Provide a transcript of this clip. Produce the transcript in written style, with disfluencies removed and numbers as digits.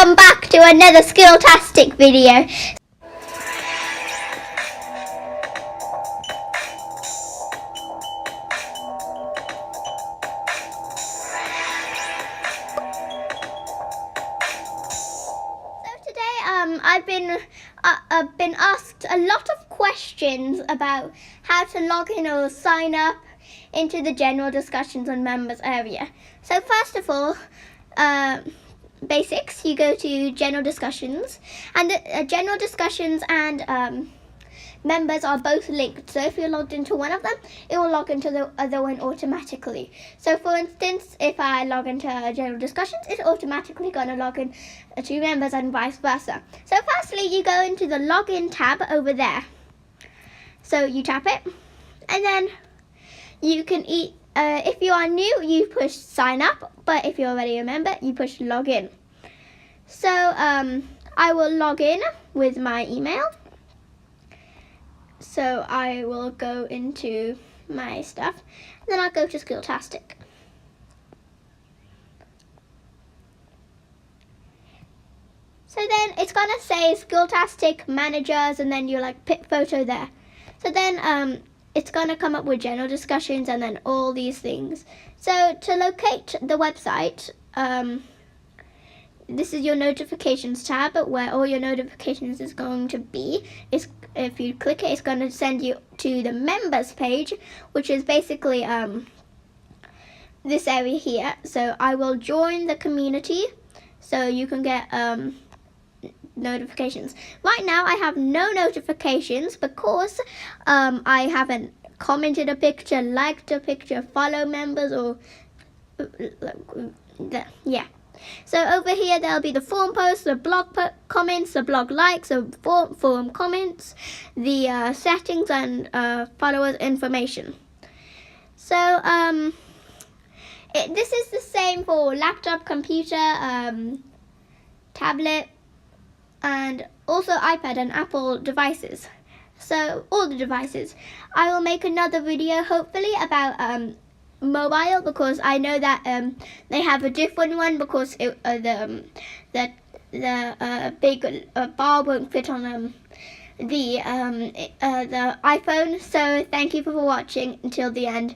welcome back to another School Tastic video. So today I've been asked a lot of questions about how to log in or sign up into the general discussions on members area. So first of all, basics, you go to general discussions, and general discussions and members are both linked. So if you're logged into one of them, it will log into the other one automatically. So for instance, if I log into general discussions, it's automatically going to log in to members and vice versa. So firstly, you go into the login tab over there. So you tap it, and then you can if you are new, you push sign up, but if you're already a member, you push login. So I will log in with my email. So I will go into my stuff, and then I'll go to School Tastic. So then it's gonna say School Tastic managers, and then you pick photo there. So then it's gonna come up with general discussions and then all these things. So to locate the website, this is your notifications tab, where all your notifications is going to be. If you click it, it's going to send you to the members page, which is basically this area here. So I will join the community so you can get notifications. Right now I have no notifications because I haven't commented a picture, liked a picture, follow members, or yeah. So over here there'll be the forum posts, the blog comments, the blog likes, the forum comments, the settings, and followers information. So this is the same for laptop, computer, tablet, and also iPad and Apple devices. So all the devices. I will make another video hopefully about mobile, because I know that they have a different one, because the big bar won't fit on the iPhone. So thank you for watching until the end.